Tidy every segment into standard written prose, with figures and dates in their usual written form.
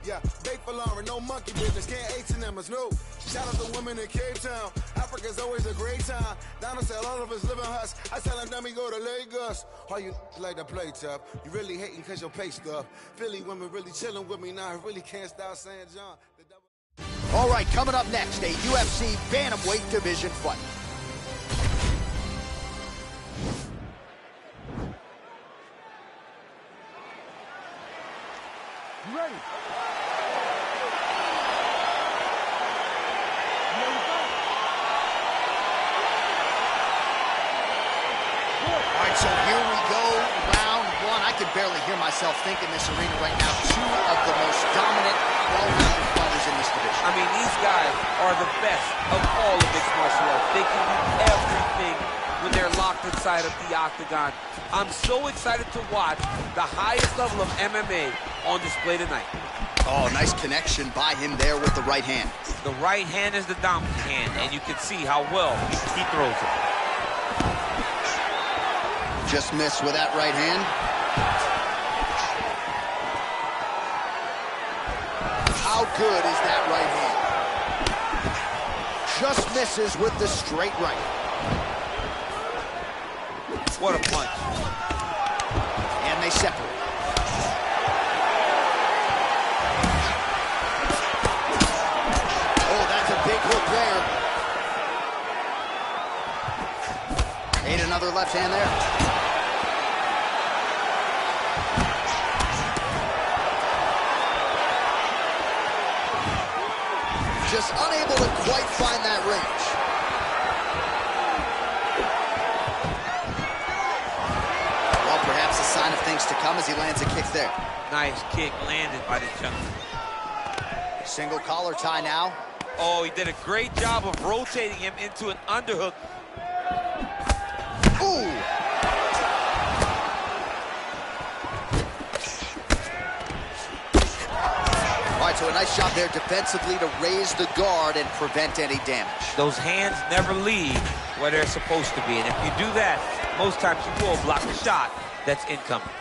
Yeah, bait for Lauren, no monkey business, can't H&M us, no. Shout out to women in Cape Town, Africa's always a great time. Down sell all of us living huts, I tell them let me go to Lagos. All you like to play tough, you really hating cause your pay stuff. Philly women really chilling with me now, I really can't stop saying John. All right, coming up next, a UFC Bantamweight division fight. You ready? All right, so here we go, round one. I can barely hear myself think in this arena right now. Two of the most dominant, well-rounded fighters in this division. I mean, these guys are the best of all of mixed martial arts. They can do everything when they're locked inside of the octagon. I'm so excited to watch the highest level of MMA on display tonight. Oh, nice connection by him there with the right hand. The right hand is the dominant hand, and you can see how well he throws it. Just missed with that right hand. How good is that right hand? Just misses with the straight right. What a punch. And they separate. Oh, that's a big hook there. Ain't another left hand there. Just unable to quite find that range. Well, perhaps a sign of things to come as he lands a kick there. Nice kick landed by the gentleman. Single collar tie now. Oh, he did a great job of rotating him into an underhook. Ooh! All right, so a nice job there defensively to raise the guard and prevent any damage. Those hands never leave where they're supposed to be, and if you do that, most times you will block a shot that's incoming.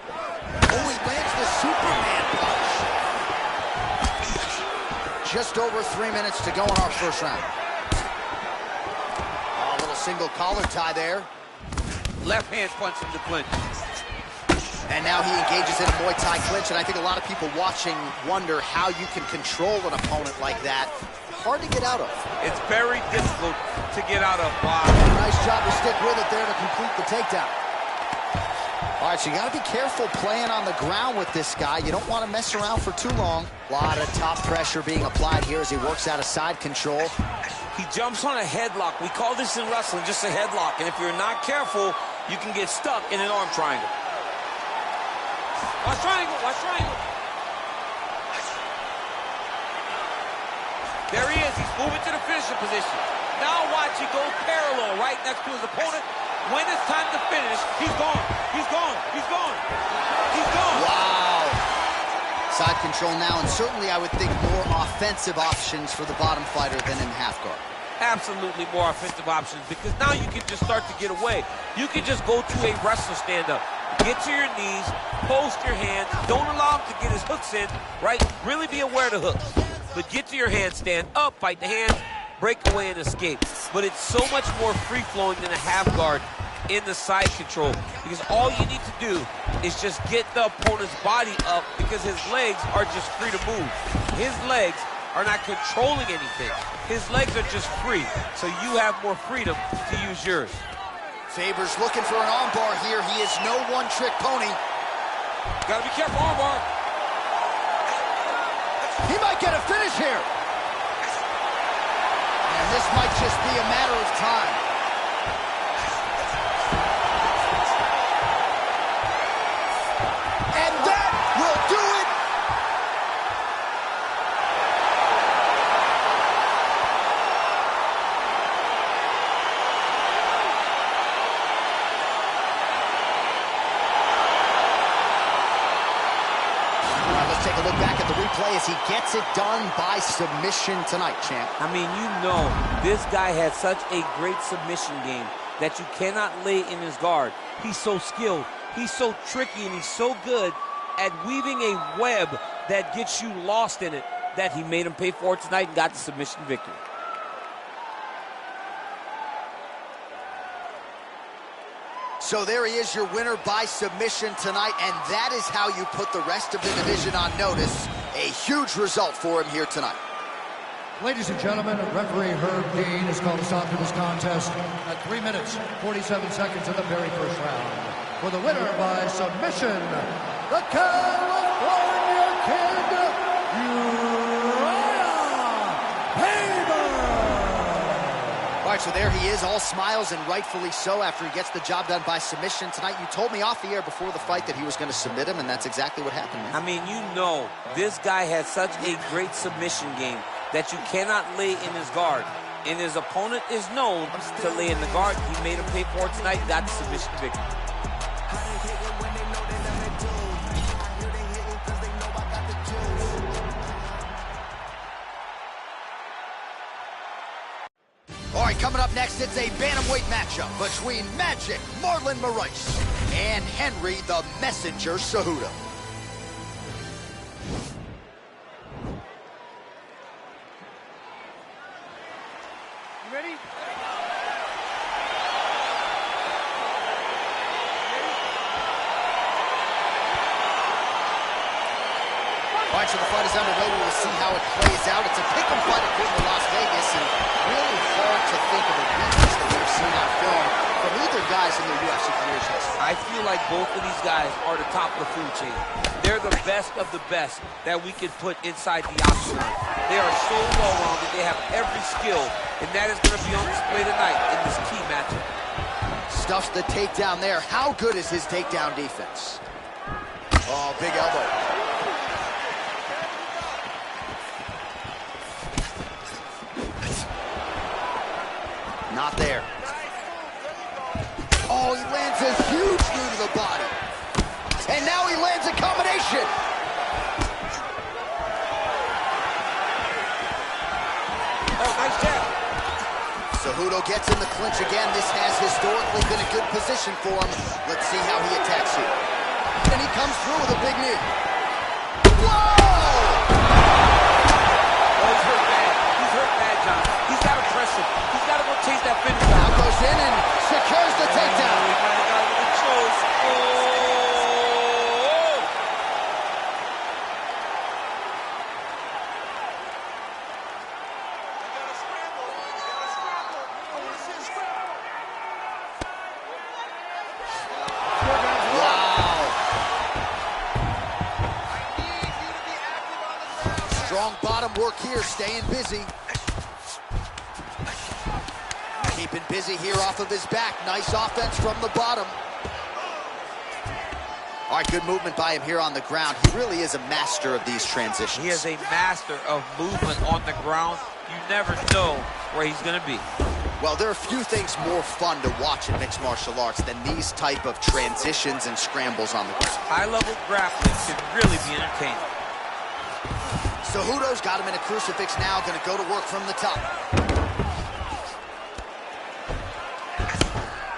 Oh, he lands the Superman punch. Just over 3 minutes to go in our first round. Oh, a little single collar tie there. Left hand punch in the clinch. And now he engages in a Muay Thai clinch, and I think a lot of people watching wonder how you can control an opponent like that. Hard to get out of. It's very difficult to get out of. Wow. Nice job to stick with it there to complete the takedown. All right, so you got to be careful playing on the ground with this guy. You don't want to mess around for too long. A lot of top pressure being applied here as he works out of side control. He jumps on a headlock. We call this in wrestling just a headlock, and if you're not careful, you can get stuck in an arm triangle. Watch triangle, watch triangle. There he is, he's moving to the finisher position. Now watch, he goes parallel right next to his opponent. When it's time to finish, he's gone, he's gone, he's gone, he's gone. Wow. Side control now, and certainly I would think more offensive options for the bottom fighter than in half guard. Absolutely more offensive options, because now you can just start to get away. You can just go to a wrestler stand-up. Get to your knees, post your hands, don't allow him to get his hooks in, right? Really be aware of the hooks. But get to your hands, stand up, fight the hands, break away and escape. But it's so much more free-flowing than a half guard in the side control, because all you need to do is just get the opponent's body up, because his legs are just free to move. His legs are not controlling anything. His legs are just free, so you have more freedom to use yours. Faber's looking for an armbar here. He is no one-trick pony. Gotta be careful, armbar. He might get a finish here. And this might just be a matter of time. And that will do it. Take a look back at the replay as he gets it done by submission tonight, champ. I mean, you know, this guy has such a great submission game that you cannot lay in his guard. He's so skilled, he's so tricky, and he's so good at weaving a web that gets you lost in it, that he made him pay for it tonight and got the submission victory. So there he is, your winner by submission tonight, and that is how you put the rest of the division on notice. A huge result for him here tonight. Ladies and gentlemen, referee Herb Dean has called a stop to this contest at 3 minutes, 47 seconds in the very first round. For the winner by submission, the California Kid, All right, so there he is, all smiles, and rightfully so after he gets the job done by submission tonight. You told me off the air before the fight that he was going to submit him, and that's exactly what happened, man. I mean, you know, this guy has such a great submission game that you cannot lay in his guard. And his opponent is known to lay in the guard. He made him pay for it tonight, got the submission victory. All right, coming up next, it's a bantamweight matchup between Magic Marlon Moraes and Henry the Messenger Cejudo. You ready? All right, so the fight is underway. We'll see how it plays out. It's a pick'em fight according to Las Vegas, and really hard to think of a weakness that we've seen on film from either guys in their UFC careers. I feel like both of these guys are the top of the food chain. They're the best of the best that we can put inside the octagon. They are so well-rounded. They have every skill, and that is going to be on display tonight in this key matchup. Stuffs the takedown there. How good is his takedown defense? Oh, big elbow. Not there. Oh, he lands a huge knee to the body. And now he lands a combination. Oh, nice jab. Cejudo gets in the clinch again. This has historically been a good position for him. Let's see how he attacks here. And he comes through with a big knee. Whoa! Oh, he's hurt bad. He's hurt bad, John. He's got to press him. He's got to go chase that finish. Now goes in and secures the takedown. Oh, he might have got with a choice. Oh! Strong bottom work here, staying busy. Keeping busy here off of his back. Nice offense from the bottom. All right, good movement by him here on the ground. He really is a master of these transitions. He is a master of movement on the ground. You never know where he's going to be. Well, there are few things more fun to watch in mixed martial arts than these type of transitions and scrambles on the ground. High-level grappling can really be entertaining. Cejudo's got him in a crucifix now, gonna go to work from the top.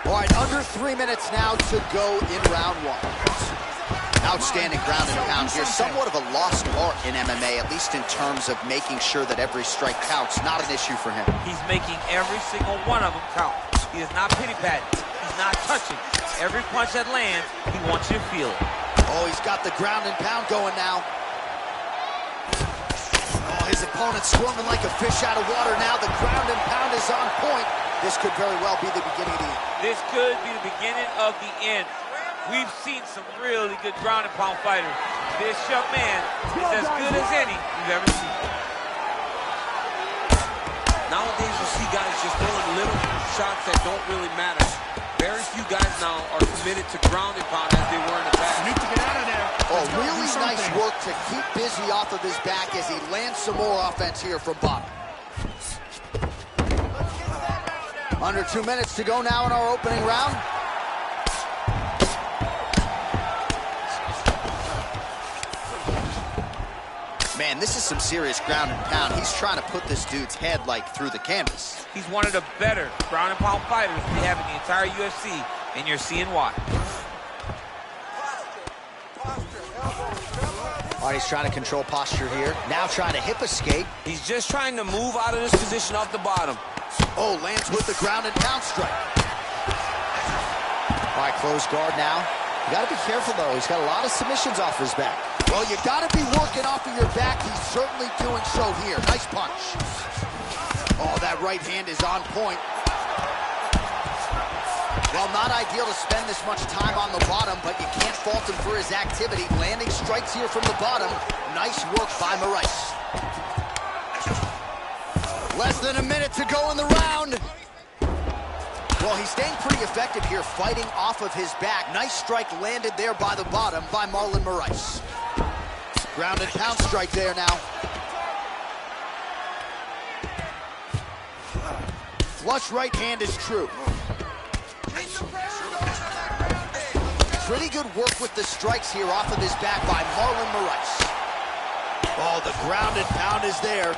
All right, under 3 minutes now to go in round one. Outstanding ground and pound here. Somewhat of a lost art in MMA, at least in terms of making sure that every strike counts. Not an issue for him. He's making every single one of them count. He is not pity-patting. He's not touching. Every punch that lands, he wants you to feel it. Oh, he's got the ground and pound going now. His opponent squirming like a fish out of water now. The ground and pound is on point. This could very well be the beginning of the end. This could be the beginning of the end. We've seen some really good ground and pound fighters. This young man is as good as any we've ever seen. Nowadays, you see guys just throwing little shots that don't really matter. Very few guys now are committed to ground and pound as they were in the past. Need to get out of there. Oh, really nice work to keep busy off of his back as he lands some more offense here from bottom. Under 2 minutes to go now in our opening round. Man, this is some serious ground and pound. He's trying to put this dude's head like through the canvas. He's one of the better ground and pound fighters we have in the entire UFC, and you're seeing why. All right, he's trying to control posture here. Now trying to hip escape. He's just trying to move out of this position off the bottom. Oh, lands with the ground and pound strike. All right, close guard now. You got to be careful, though. He's got a lot of submissions off his back. Well, you got to be working off of your back. He's certainly doing so here. Nice punch. Oh, that right hand is on point. Well, not ideal to spend this much time on the bottom, but you can't fault him for his activity. Landing strikes here from the bottom. Nice work by Moraes. Less than a minute to go in the round. Well, he's staying pretty effective here, fighting off of his back. Nice strike landed there by the bottom by Marlon Moraes. Ground and pound strike there now. Flush right hand is true. Pretty good work with the strikes here off of his back by Marlon Moraes. Oh, the ground and pound is there.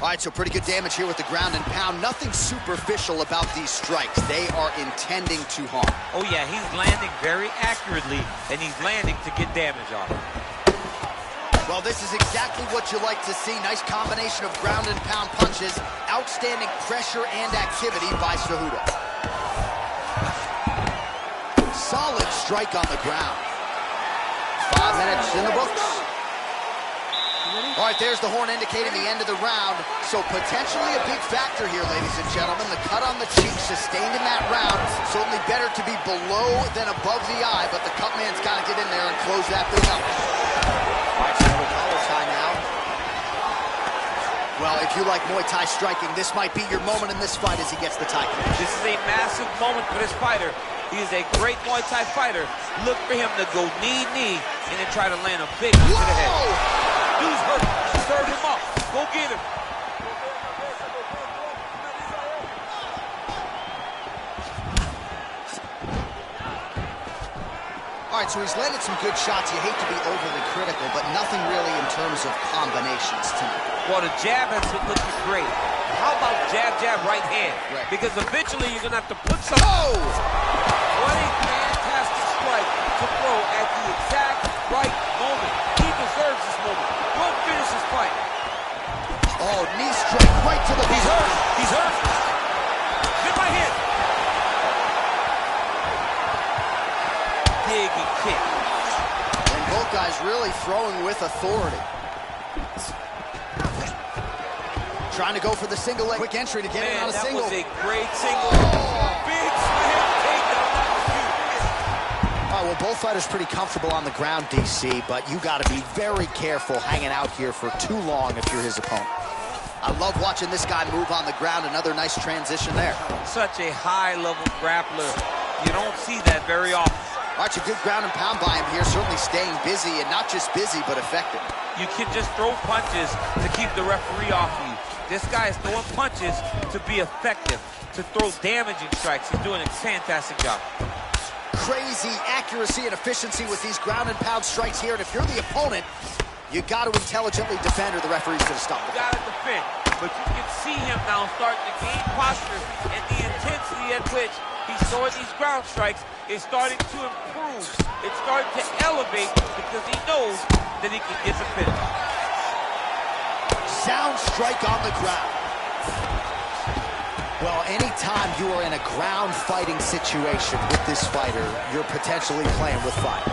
All right, so pretty good damage here with the ground and pound. Nothing superficial about these strikes. They are intending to harm. Oh, yeah, he's landing very accurately, and he's landing to get damage off. Well, this is exactly what you like to see. Nice combination of ground and pound punches. Outstanding pressure and activity by Cejudo. Solid strike on the ground. 5 minutes in the books. All right, there's the horn indicating the end of the round. So potentially a big factor here, ladies and gentlemen. The cut on the cheek sustained in that round. Certainly better to be below than above the eye, but the cut man's got to get in there and close that thing up. All right, so collar tie now. Well, if you like Muay Thai striking, this might be your moment in this fight as he gets the tie finish. This is a massive moment for this fighter. He is a great Muay Thai fighter. Look for him to go knee, and then try to land a big hook to the head. Dude's hurt. Serve him up. Go get him. All right, so he's landed some good shots. You hate to be overly critical, but nothing really in terms of combinations tonight. Well, the jab has been looking great. How about jab, right hand? Right. Because eventually you're going to have to put some... Oh! What a fantastic strike to throw at the exact right moment. He deserves this moment. Go finish this fight. Oh, knee strike right to the... He's hurt. He's hurt. Get my hit. Big kick. And both guys really throwing with authority. Trying to go for the single leg. Quick entry to get it on a single. That was a great single. Oh. Big slam takedown. That was huge. All right, well, both fighters pretty comfortable on the ground, DC, but you got to be very careful hanging out here for too long if you're his opponent. I love watching this guy move on the ground. Another nice transition there. Such a high-level grappler. You don't see that very often. All right, a good ground and pound by him here, certainly staying busy, and not just busy, but effective. You can just throw punches to keep the referee off of you. This guy is throwing punches to be effective, to throw damaging strikes. He's doing a fantastic job. Crazy accuracy and efficiency with these ground and pound strikes here, and if you're the opponent, you got to intelligently defend, or the referee's going to stop the fight. You got to defend, but you can see him now starting to gain posture, and the intensity at which he's throwing these ground strikes is starting to improve. It's starting to elevate because he knows that he can get the finish. Sound strike on the ground. Well, anytime you are in a ground fighting situation with this fighter, you're potentially playing with fire.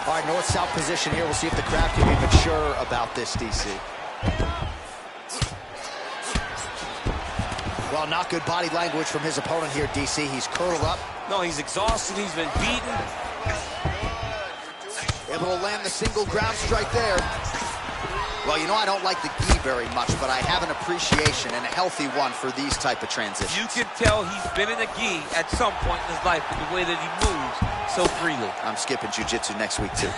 All right, north-south position here. We'll see if the crowd can be mature about this, DC. Well, not good body language from his opponent here, DC. He's curled up. No, he's exhausted. He's been beaten. Able to land the single ground strike there. Well, you know, I don't like the gi very much, but I have an appreciation, and a healthy one, for these type of transitions. You can tell he's been in a gi at some point in his life with the way that he moves so freely. I'm skipping jiu-jitsu next week, too.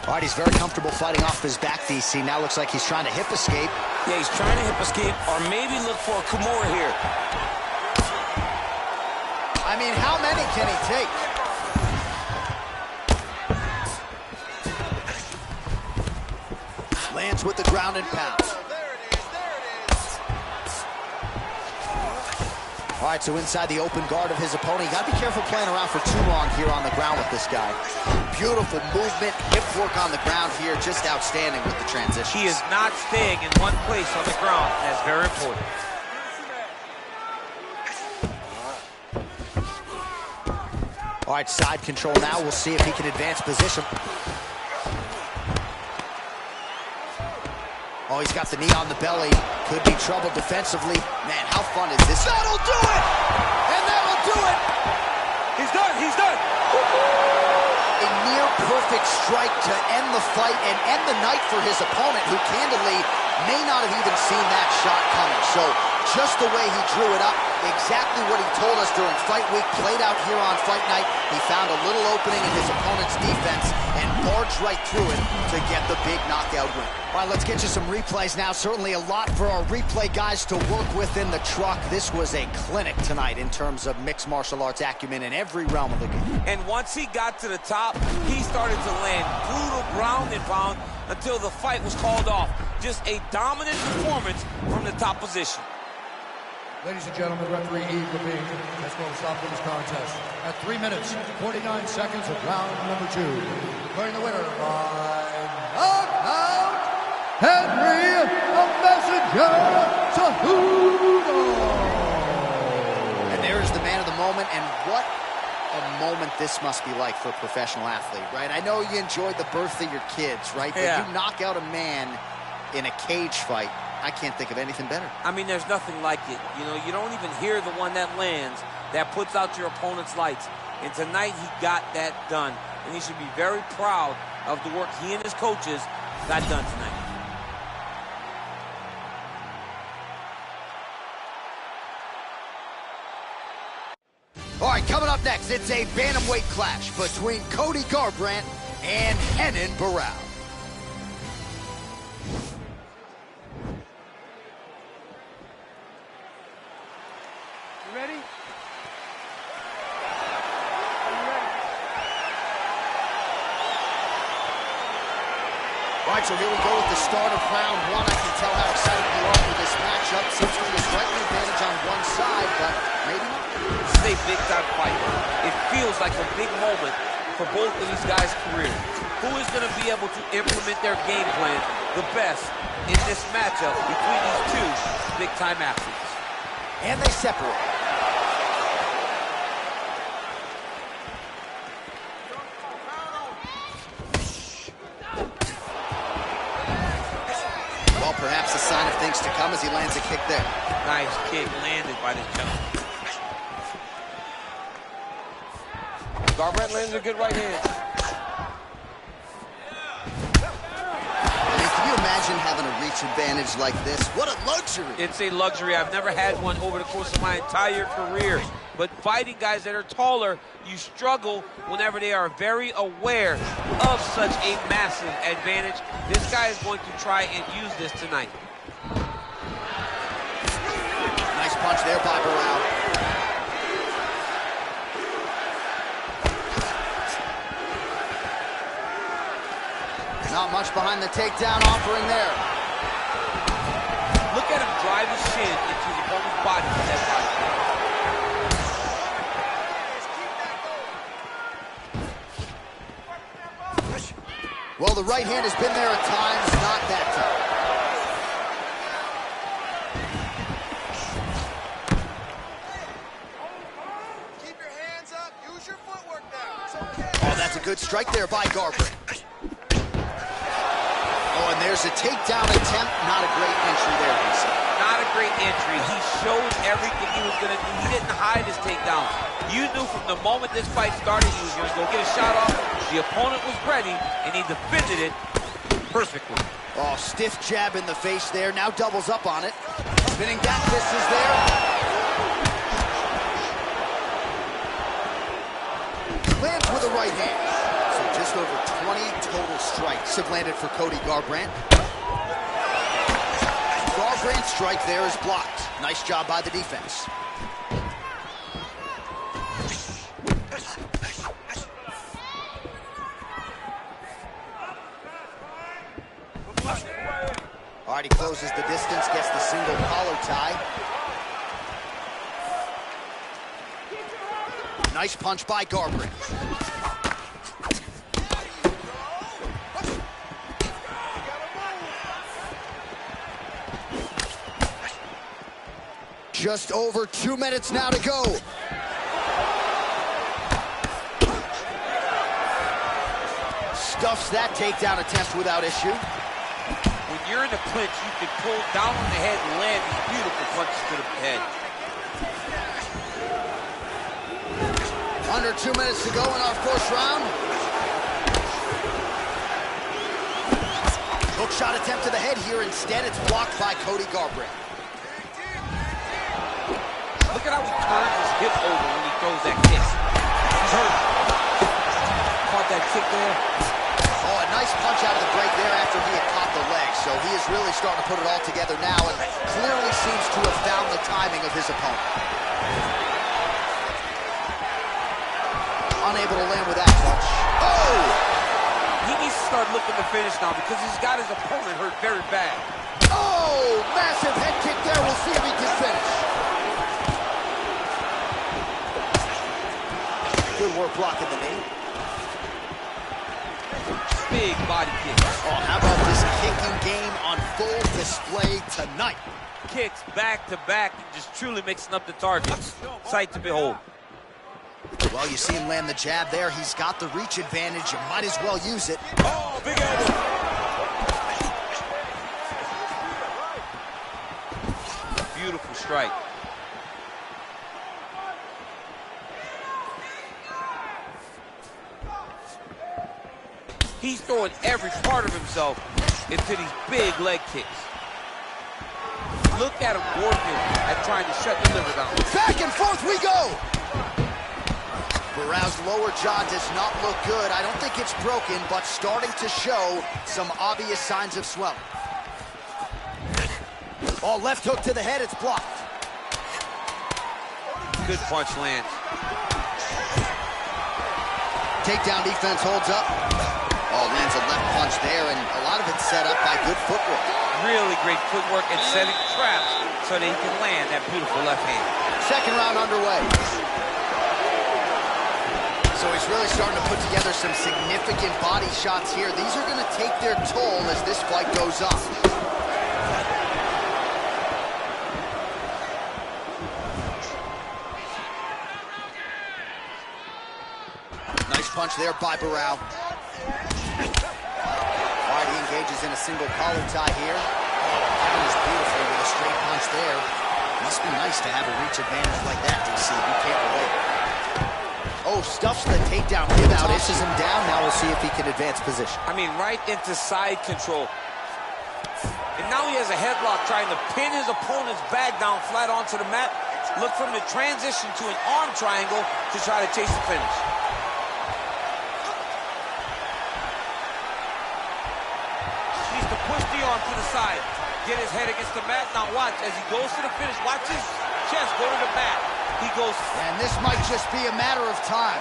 All right, he's very comfortable fighting off his back, DC. Now looks like he's trying to hip escape. Yeah, he's trying to hip escape, or maybe look for a Kimura here. I mean, how many can he take? Lands with the ground and pound. All right, so inside the open guard of his opponent. You got to be careful playing around for too long here on the ground with this guy. Beautiful movement, hip work on the ground here, just outstanding with the transition. He is not staying in one place on the ground. That's very important. All right, side control now. We'll see if he can advance position. Oh, he's got the knee on the belly. Could be trouble defensively. Man, how fun is this? That'll do it! And that'll do it! He's done, he's done! A near-perfect strike to end the fight and end the night for his opponent, who candidly may not have even seen that shot coming. So, just the way he drew it up, exactly what he told us during fight week, played out here on fight night. He found a little opening in his opponent's defense and barged right through it to get the big knockout win. All right, let's get you some replays now. Certainly a lot for our replay guys to work with in the truck. This was a clinic tonight in terms of mixed martial arts acumen in every realm of the game. And once he got to the top, he started to land brutal ground and pound until the fight was called off. Just a dominant performance from the top position. Ladies and gentlemen, referee Yves Levine has called a stop to this contest at 3 minutes, 49 seconds of round number 2. Declaring the winner by knockout, Henry the Messenger Cejudo. And there is the man of the moment, and what a moment this must be like for a professional athlete, right? I know you enjoyed the birth of your kids, right? Yeah. But you knock out a man in a cage fight. I can't think of anything better. I mean, there's nothing like it. You know, you don't even hear the one that lands, that puts out your opponent's lights. And tonight, he got that done. And he should be very proud of the work he and his coaches got done tonight. All right, coming up next, it's a bantamweight clash between Cody Garbrandt and Renan Barão. All right, so here we go with the start of round 1. I can tell how excited you are for this matchup. Seems to be a striking advantage on one side, but maybe not. This is a big-time fight. It feels like a big moment for both of these guys' careers. Who is going to be able to implement their game plan the best in this matchup between these two big-time athletes? And they separate. Well, perhaps a sign of things to come as he lands a kick there. Nice kick landed by this gentleman. Garbrandt lands a good right hand. I mean, can you imagine having a reach advantage like this? What a luxury. It's a luxury. I've never had one over the course of my entire career. But fighting guys that are taller, you struggle whenever they are very aware of such a massive advantage. This guy is going to try and use this tonight. Nice punch there by Barão. Not much behind the takedown offering there. Look at him drive his shin into his opponent's body with that body. Well, the right hand has been there at times, not that time. Keep your hands up. Use your footwork now. It's okay. Oh, that's a good strike there by Garbrandt. Oh, and there's a takedown attempt. Not a great entry there, Lisa. Not a great entry. He showed everything he was going to do. He didn't hide his takedown. You knew from the moment this fight started he was going to go get a shot off. The opponent was ready, and he defended it perfectly. Oh, stiff jab in the face there. Now doubles up on it. Spinning back fist is there. Lands with a right hand. So just over 20 total strikes have landed for Cody Garbrandt. Garbrandt's strike there is blocked. Nice job by the defense. All right, he closes the distance, gets the single collar tie. Nice punch by Garbrandt. Just over 2 minutes now to go. Stuffs that takedown attempt without issue. When you're in a clinch, you can pull down on the head and land these beautiful punches to the head. Under 2 minutes to go in our first round. Hook shot attempt to the head here. Instead, it's blocked by Cody Garbrandt. Look at how he turns his hip over when he throws that kick. He's hurt. Caught that kick there. Oh, a nice punch out of the break there after he had caught the leg. So he is really starting to put it all together now and clearly seems to have found the timing of his opponent. Unable to land with that punch. Oh! He needs to start looking to finish now because he's got his opponent hurt very bad. Oh! Massive head kick there. We'll see if he can finish. Good work blocking the knee. Big body kick. Oh, how about this kicking game on full display tonight? Kicks back to back and just truly mixing up the targets. Sight to behold. Well, you see him land the jab there. He's got the reach advantage. You might as well use it. Oh, big elbow. Beautiful strike. He's throwing every part of himself into these big leg kicks. Look at him working at trying to shut the liver down. Back and forth we go! Barrao's lower jaw does not look good. I don't think it's broken, but starting to show some obvious signs of swelling. Oh, left hook to the head, it's blocked. Good punch lands. Takedown defense holds up. Oh, lands a left punch there, and a lot of it's set up by good footwork. Really great footwork and setting traps so that he can land that beautiful left hand. Second round underway. So he's really starting to put together some significant body shots here. These are going to take their toll as this fight goes on. Nice punch there by Barrao. All right, he engages in a single collar tie here. Oh, that was beautiful with a straight punch there. Must be nice to have a reach advantage like that, DC. You can't relate. Oh, stuffs the takedown. Tosses him down. Now we'll see if he can advance position. I mean, right into side control. And now he has a headlock trying to pin his opponent's back down flat onto the mat. Look for him to transition to an arm triangle to try to chase the finish. Needs to push the arm to the side. Get his head against the mat. Now watch as he goes to the finish. Watch his chest go to the mat. He goes. And this might just be a matter of time.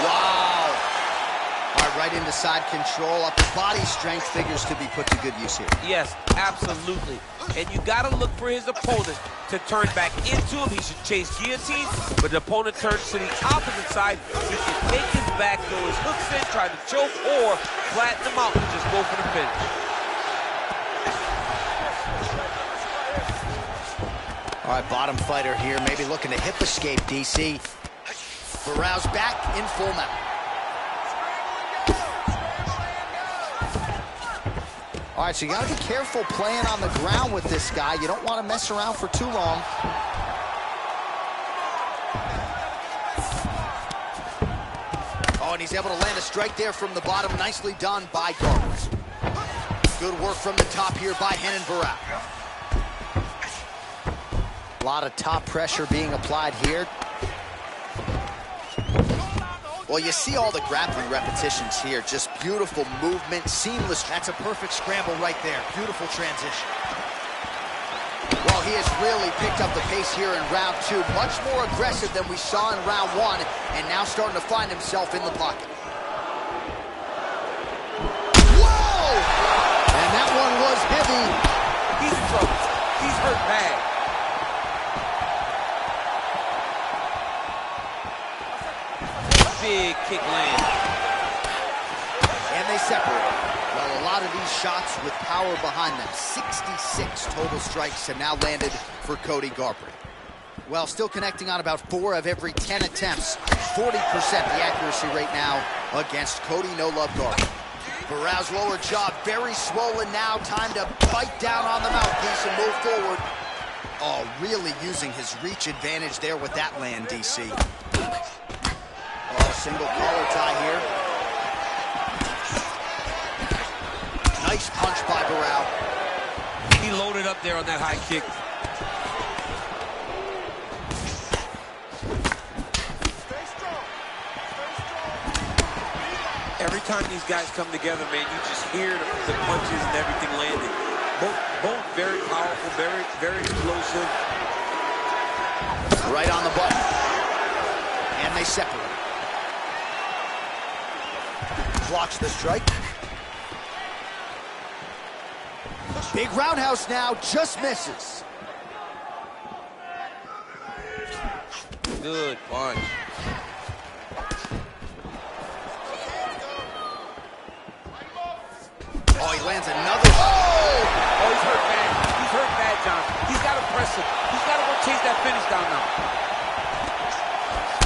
Wow. All right, right into side control. Upper body strength figures to be put to good use here. Yes, absolutely. And you got to look for his opponent to turn back into him. He should chase guillotine, but the opponent turns to the opposite side. He can take his back, throw his hooks in, try to choke, or flatten him out and just go for the finish. All right, bottom fighter here, maybe looking to hip escape, DC. Barrao's back in full mount. All right, so you got to be careful playing on the ground with this guy. You don't want to mess around for too long. Oh, and he's able to land a strike there from the bottom. Nicely done by Garbrandt. Good work from the top here by Renan Barao. A lot of top pressure being applied here. Well, you see all the grappling repetitions here. Just beautiful movement, seamless. That's a perfect scramble right there. Beautiful transition. Well, he has really picked up the pace here in round two. Much more aggressive than we saw in round one, and now starting to find himself in the pocket. Whoa! And that one was heavy. He's in trouble. He's hurt bad. big kick lands. And they separate. Well, a lot of these shots with power behind them. 66 total strikes have now landed for Cody Garbrandt. Well, still connecting on about 4 of every 10 attempts. 40% the accuracy rate now against Cody No Love Garbrandt. Barrow's lower jaw very swollen now. Time to bite down on the mouthpiece and move forward. Oh, really using his reach advantage there with that land, DC. Oh, single collar tie here. Nice punch by Barrow. He loaded up there on that high kick. Every time these guys come together, man, you just hear the punches and everything landing. Both very powerful, very explosive. Right on the button. And they separate. Blocks the strike. Big roundhouse now, just misses. Good punch. Oh, he lands another. Oh, he's hurt bad. He's hurt bad, John. He's got to press him. He's got to go chase that finish down now.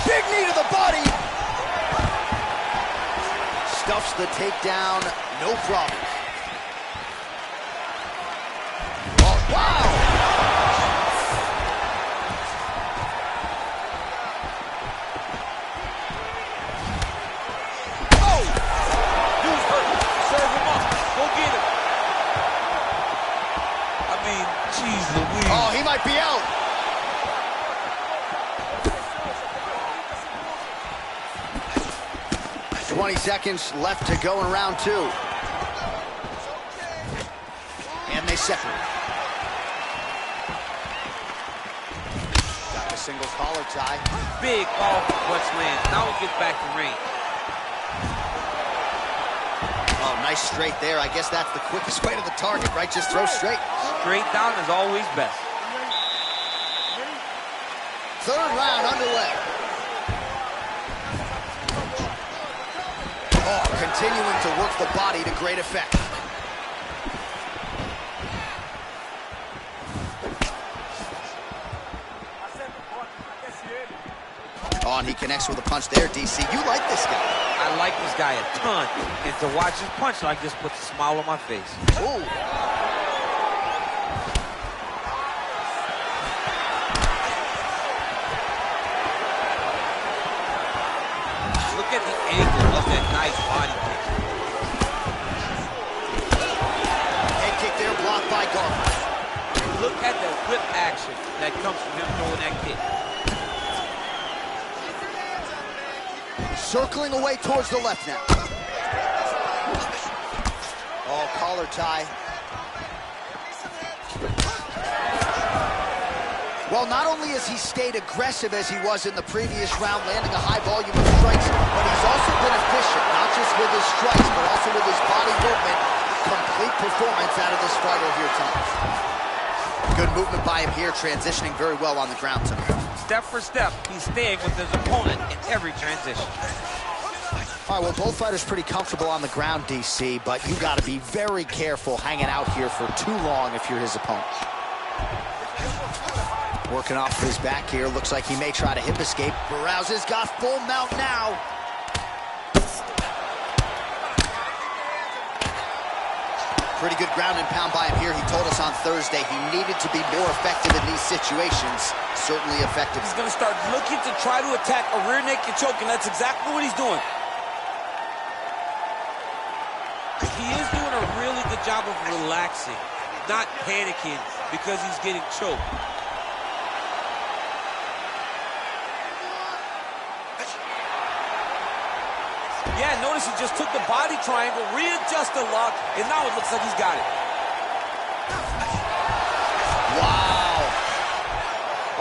Big knee to the body. Stuffs the takedown, no problem. Oh, wow. Oh! Dude's hurt. Serve him up. Go get him. I mean, jeez Louise. Oh, he might be out. $20 seconds left to go in round 2. And they separate. Got a single collar tie. Big powerful punch lands. Now he gets back to range. Oh, nice straight there. I guess that's the quickest way to the target, right? Just throw straight. Straight down is always best. Third round underway. Oh, continuing to work the body to great effect. Oh, and he connects with a punch there, DC. You like this guy. I like this guy a ton. And to watch his punch like this puts a smile on my face. Ooh. Look at the angle of that nice body kick. Head kick there, blocked by Garbrandt. Look at the whip action that comes from him throwing that kick. Circling away towards the left now. Oh, collar tie. Well, not only has he stayed aggressive as he was in the previous round, landing a high volume of strikes, but he's also been efficient, not just with his strikes, but also with his body movement. Complete performance out of this fighter here tonight. Good movement by him here, transitioning very well on the ground tonight. Step for step, he's staying with his opponent in every transition. All right, well, both fighters pretty comfortable on the ground, DC, but you got to be very careful hanging out here for too long if you're his opponent. Working off of his back here. Looks like he may try to hip escape. Barrow's has got full mount now. Pretty good ground and pound by him here. He told us on Thursday he needed to be more effective in these situations. Certainly effective. He's going to start looking to try to attack a rear naked choke, and that's exactly what he's doing. He is doing a really good job of relaxing, not panicking because he's getting choked. Yeah, notice he just took the body triangle, readjusted lock, and now it looks like he's got it. Wow.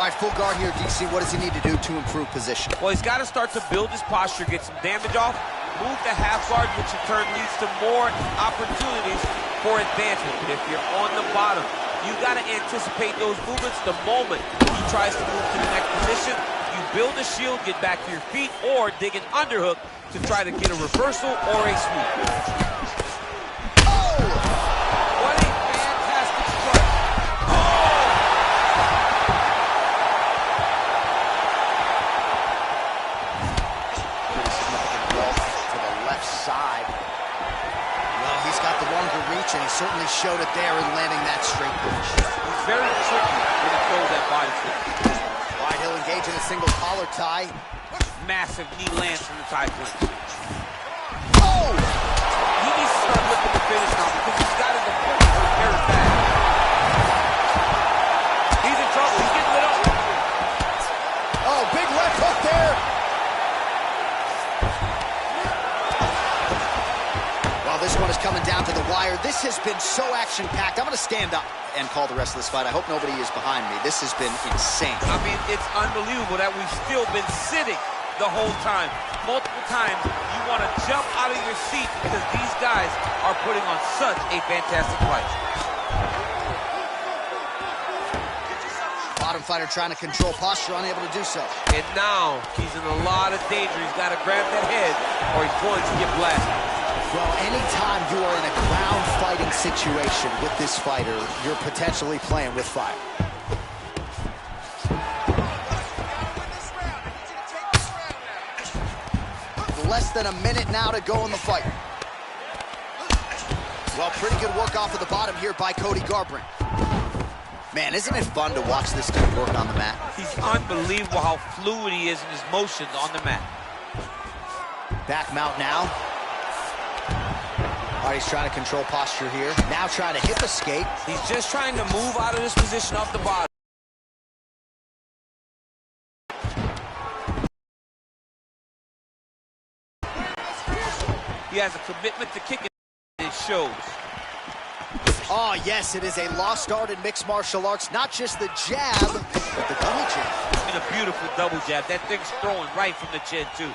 All right, full guard here, DC. What does he need to do to improve position? Well, he's got to start to build his posture, get some damage off, move the half guard, which in turn leads to more opportunities for advancement. But if you're on the bottom, you got to anticipate those movements. The moment he tries to move to the next position, you build a shield, get back to your feet, or dig an underhook to try to get a reversal or a sweep. Oh! What a fantastic strike. Pretty significant blow to the left side. Well, he's got the longer reach, and he certainly showed it there in landing that straight punch. He's very tricky when he throws that body slam. All right, he'll engage in a single collar tie. Massive knee lands from the tie clinch. Oh! He needs to start looking to finish now because he's got his opponent hurt very bad. He's in trouble. He's getting lit up. Oh, big left hook there. Well, this one is coming down to the wire. This has been so action-packed. I'm going to stand up and call the rest of this fight. I hope nobody is behind me. This has been insane. I mean, it's unbelievable that we've still been sitting the whole time. Multiple times, you want to jump out of your seat because these guys are putting on such a fantastic fight. Bottom fighter trying to control posture, unable to do so. And now, he's in a lot of danger. He's got to grab that head or he's going to get blasted. Well, anytime you are in a ground fighting situation with this fighter, you're potentially playing with fire. Less than a minute now to go in the fight. Well, pretty good work off of the bottom here by Cody Garbrandt. Man, isn't it fun to watch this dude work on the mat? He's unbelievable how fluid he is in his motions on the mat. Back mount now. All right, he's trying to control posture here. Now trying to hip escape. He's just trying to move out of this position off the bottom. He has a commitment to kicking, and it shows. Oh, yes, it is a lost art in mixed martial arts. Not just the jab, but the double jab. And a beautiful double jab. That thing's throwing right from the chin, too.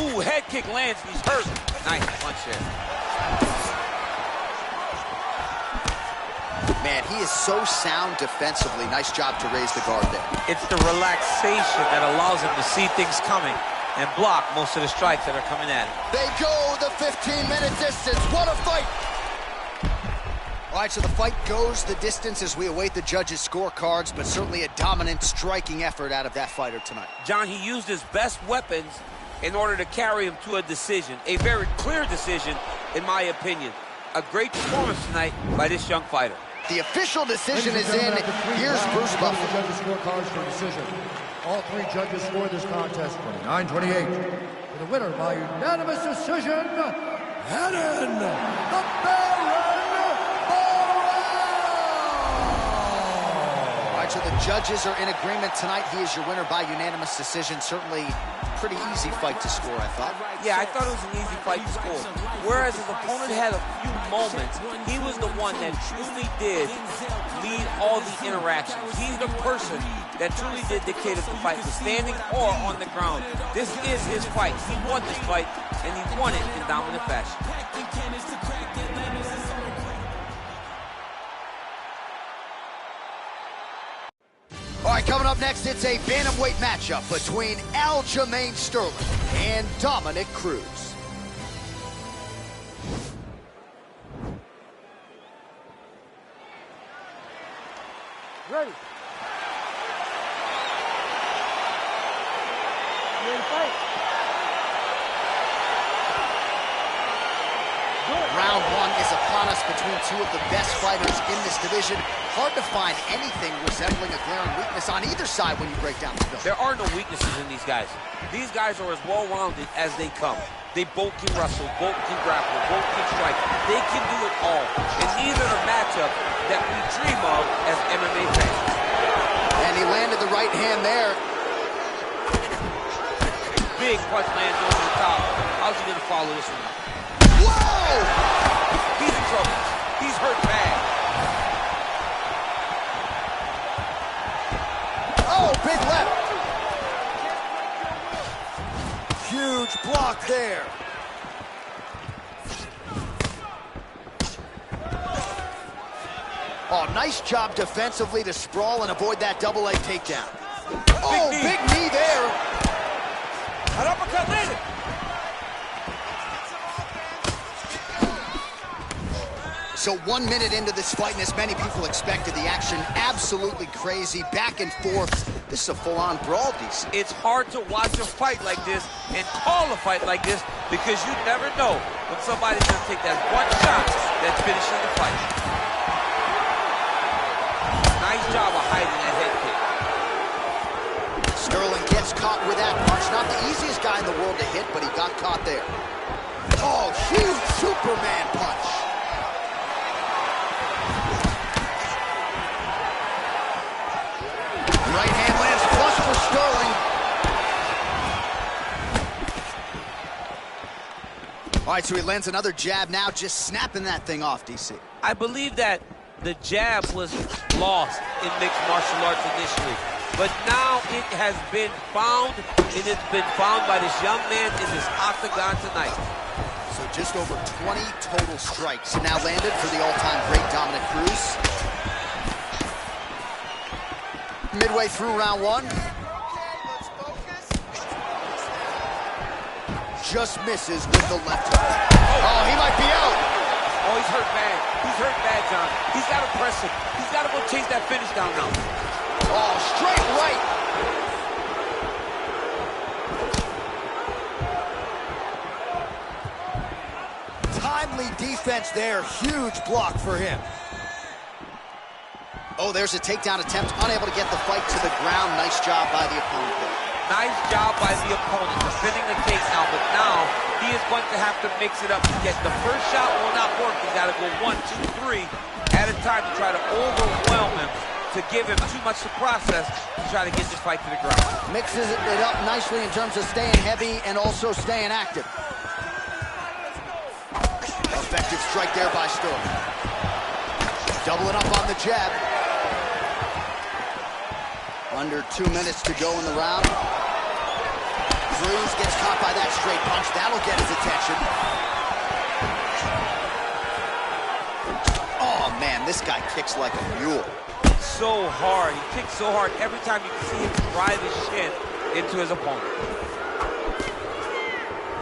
Ooh, head kick lands, and he's hurt. Nice punch there. Man, he is so sound defensively. Nice job to raise the guard there. It's the relaxation that allows him to see things coming and block most of the strikes that are coming at him. They go the 15-minute distance. What a fight! All right, so the fight goes the distance as we await the judges' scorecards, but certainly a dominant striking effort out of that fighter tonight. John, he used his best weapons in order to carry him to a decision. A very clear decision, in my opinion. A great performance tonight by this young fighter. The official decision is in. Here's Bruce Buffer. The judges' scorecards for decision. All three judges scored this contest 29-28. For the winner by unanimous decision, Hannon, the Baron All right, so the judges are in agreement tonight. He is your winner by unanimous decision. Certainly pretty easy fight to score, I thought. Yeah, I thought it was an easy fight to score. Whereas his opponent had a few moments, he was the one that truly did lead all the interactions. He's the person that truly did dictate if the fight was standing or on the ground. This is his fight. He won this fight, and he won it in dominant fashion. All right, coming up next, it's a bantamweight matchup between Aljamain Sterling and Dominic Cruz. Ready. You ready to fight? Round one is upon us between two of the best fighters in this division. Hard to find anything resembling a glaring weakness on either side when you break down the film. There are no weaknesses in these guys. These guys are as well-rounded as they come. They both can wrestle, both can grapple, both can strike. They can do it all. And these are the matchups that we dream of as MMA fans. And he landed the right hand there. Big punch lands over the top. How's he going to follow this one? Whoa! He's in trouble. He's hurt bad. Oh, big left. Huge block there. Oh, nice job defensively to sprawl and avoid that double leg takedown. Oh, big knee there. An uppercut landed. So 1 minute into this fight, and as many people expected, the action absolutely crazy, back and forth. This is a full-on brawl, DC. It's hard to watch a fight like this and call a fight like this because you never know when somebody's going to take that one shot that's finishing the fight. Nice job of hiding that head kick. Sterling gets caught with that punch. Not the easiest guy in the world to hit, but he got caught there. Oh, huge Superman punch. Right hand lands flush for Sterling. All right, so he lands another jab now, just snapping that thing off, DC. I believe that the jab was lost in mixed martial arts initially, but now it has been found, and it's been found by this young man in this octagon tonight. So just over 20 total strikes now landed for the all-time great Dominic Cruz. Midway through round one. Just misses with the left hook. Oh, he might be out. Oh, he's hurt bad. He's hurt bad, John. He's got to press him. He's got to go chase that finish down now. Oh, straight right. Timely defense there. Huge block for him. Oh, there's a takedown attempt. Unable to get the fight to the ground. Nice job by the opponent there. Nice job by the opponent defending the takedown, but now he is going to have to mix it up to get the first shot will not work. He's got to go 1, 2, 3 at a time to try to overwhelm him, to give him too much to process to try to get this fight to the ground. Mixes it up nicely in terms of staying heavy and also staying active. Effective strike there by Sterling. Doubling up on the jab. Under 2 minutes to go in the round. Cruz gets caught by that straight punch. That'll get his attention. Oh, man, this guy kicks like a mule. So hard. He kicks so hard every time you can see him drive his shin into his opponent.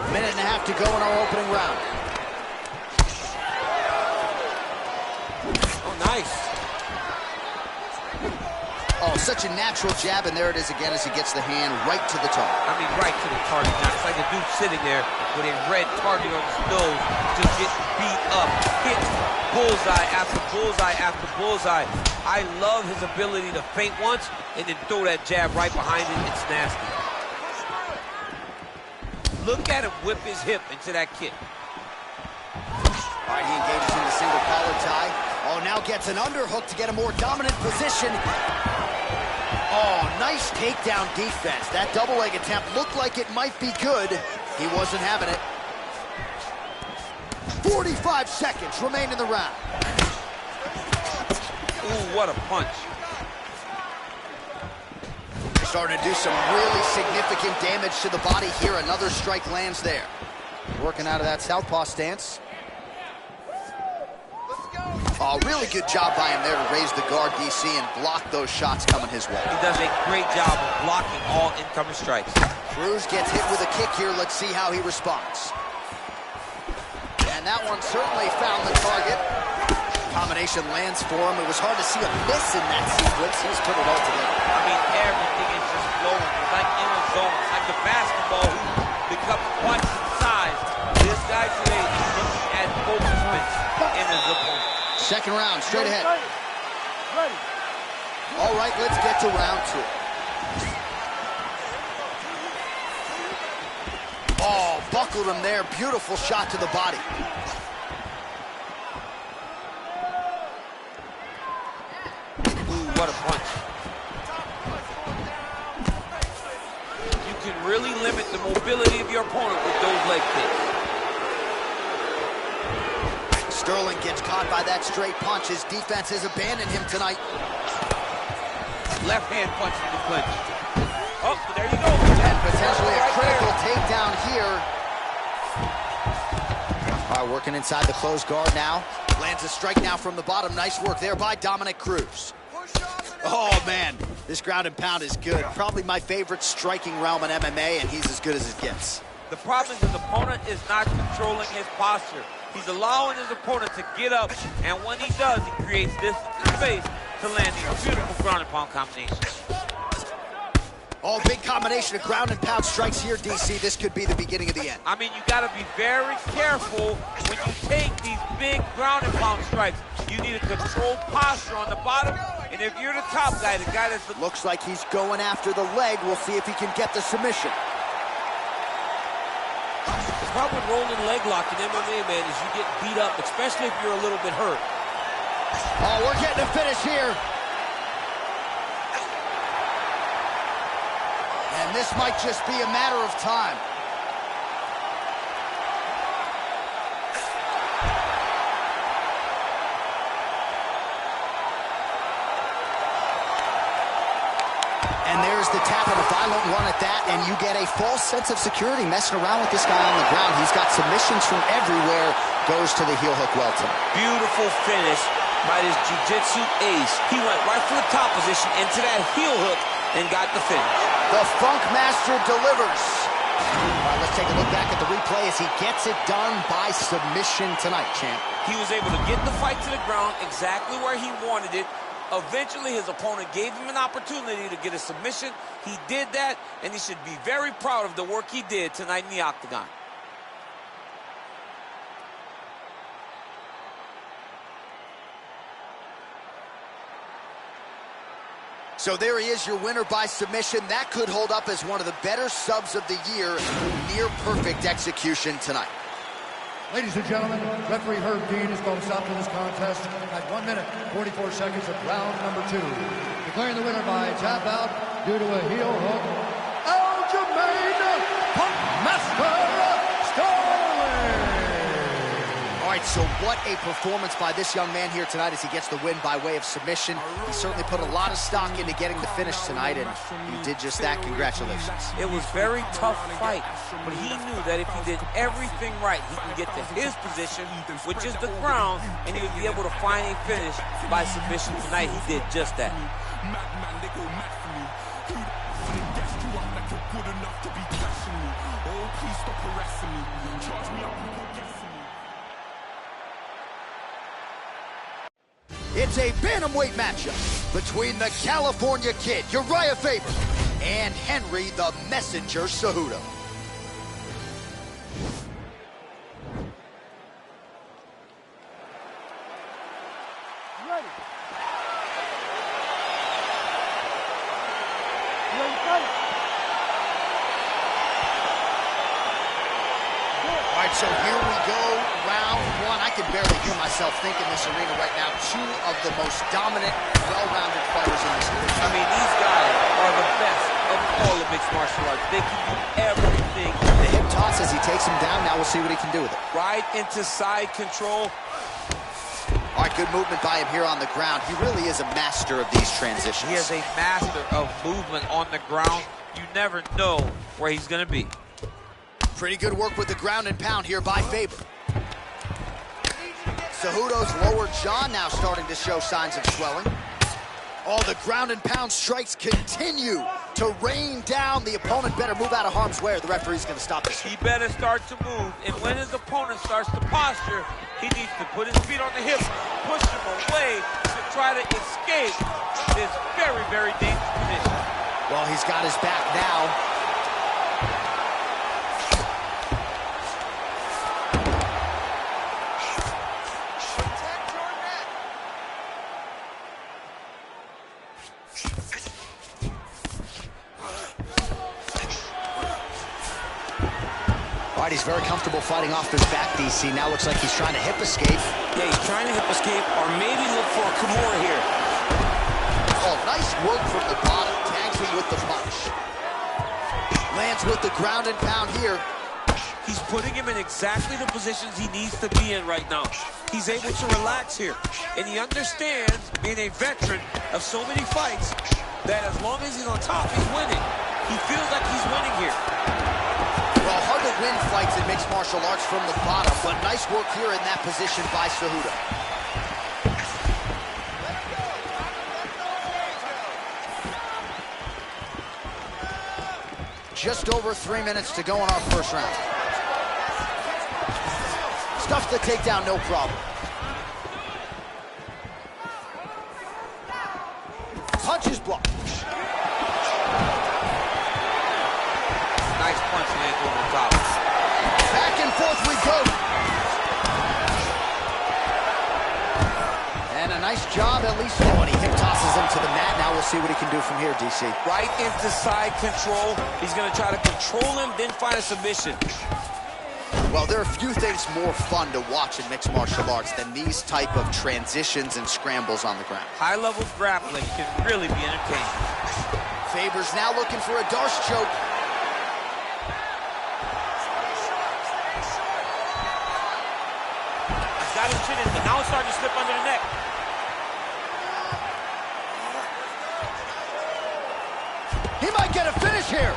Minute and a half to go in our opening round. Oh, nice. Oh, such a natural jab, and there it is again as he gets the hand right to the target. I mean, right to the target, John. It's like a dude sitting there with a red target on his nose, just getting beat up, hit bullseye after bullseye after bullseye. I love his ability to feint once and then throw that jab right behind it. It's nasty. Look at him whip his hip into that kick. All right, he engages in the single collar tie. Oh, now gets an underhook to get a more dominant position. Oh, nice takedown defense. That double leg attempt looked like it might be good. He wasn't having it. 45 seconds remain in the round. Ooh, what a punch. Starting to do some really significant damage to the body here. Another strike lands there. Working out of that southpaw stance. Oh, really good job by him there to raise the guard, DC, and block those shots coming his way. He does a great job of blocking all incoming strikes. Cruz gets hit with a kick here. Let's see how he responds. And that one certainly found the target. Combination lands for him. It was hard to see a miss in that sequence. He's put it all together. I mean, everything is just flowing. It's like in a zone. It's like the basketball who becomes twice in size. This guy today is looking at both points in his opponent. Second round, straight ahead. Ready. All right, let's get to round two. Oh, buckled him there. Beautiful shot to the body. Ooh, what a punch. You can really limit the mobility of your opponent with those leg kicks. Sterling gets caught by that straight punch. His defense has abandoned him tonight. Left hand punch in the clinch. Oh, there you go. And potentially a critical takedown here. All right, working inside the closed guard now. Lands a strike now from the bottom. Nice work there by Dominic Cruz. Oh, man. This ground and pound is good. Probably my favorite striking realm in MMA, and he's as good as it gets. The problem is his opponent is not controlling his posture. He's allowing his opponent to get up, and when he does, he creates this space to land these beautiful ground and pound combinations. Oh, big combination of ground and pound strikes here, DC. This could be the beginning of the end. I mean, you got to be very careful when you take these big ground and pound strikes. You need a controlled posture on the bottom, and if you're the top guy, the guy that's... Looks like he's going after the leg. We'll see if he can get the submission. The problem with rolling leg lock in MMA, man, is you get beat up, especially if you're a little bit hurt. Oh, we're getting a finish here. And this might just be a matter of time. And there's the tap, and a violent one at that, and you get a false sense of security messing around with this guy on the ground. He's got submissions from everywhere, goes to the heel hook well to him. Beautiful finish by this jiu-jitsu ace. He went right from the top position into that heel hook and got the finish. The Funk Master delivers. All right, let's take a look back at the replay as he gets it done by submission tonight, champ. He was able to get the fight to the ground exactly where he wanted it. Eventually, his opponent gave him an opportunity to get a submission. He did that, and he should be very proud of the work he did tonight in the octagon. So there he is, your winner by submission. That could hold up as one of the better subs of the year. Near perfect execution tonight. Ladies and gentlemen, referee Herb Dean has called a stop to this contest at 1 minute, 44 seconds of round number 2. Declaring the winner by tap out due to a heel hook, Aljamain Punk Master Sterling. All right, so what a performance by this young man here tonight as he gets the win by way of submission. He certainly put a lot of stock into getting the finish tonight, and he did just that. Congratulations. It was a very tough fight, but he knew that if he did everything right, he can get to his position, which is the ground, and he would be able to find a finish by submission tonight. He did just that. It's a bantamweight matchup between the California Kid, Uriah Faber, and Henry the Messenger Cejudo. Ready. Ready, fight. All right, so here we go, round 1. I can barely hear myself think in this arena right now. 2 of the most dominant, well-rounded fighters in this division. I mean, these guys are the best of all of mixed martial arts. They can do everything. The hip toss as he takes him down. Now we'll see what he can do with it. Right into side control. All right, good movement by him here on the ground. He really is a master of these transitions. He is a master of movement on the ground. You never know where he's going to be. Pretty good work with the ground and pound here by Faber. Cejudo's lower jaw now starting to show signs of swelling. All the ground and pound strikes continue to rain down. The opponent better move out of harm's way or the referee's going to stop this. He better start to move, and when his opponent starts to posture, he needs to put his feet on the hips, push him away to try to escape this very, very dangerous position. Well, he's got his back now. All right, he's very comfortable fighting off his back, DC. Now looks like he's trying to hip escape. Yeah, he's trying to hip escape or maybe look for a Kimura here. Oh, nice work from the bottom. Tags him with the punch. Lands with the ground and pound here. He's putting him in exactly the positions he needs to be in right now. He's able to relax here. And he understands, being a veteran of so many fights, that as long as he's on top, he's winning. He feels like he's winning here. Well, hard to win fights in mixed martial arts from the bottom, but nice work here in that position by Cejudo. just over 3 minutes to go in our first round. Stuffs the takedown, no problem. Punches blocked. Nice punch lands over the top. Back and forth we go. And a nice job, at least. Oh, and he hip tosses him to the mat. Now we'll see what he can do from here, DC. Right into side control. He's going to try to control him, then find a submission. Well, there are few things more fun to watch in mixed martial arts than these type of transitions and scrambles on the ground. High-level grappling can really be entertaining. Faber's now looking for a Darce choke. He's got his chin in, but now it's starting to slip under the neck. He might get a finish here.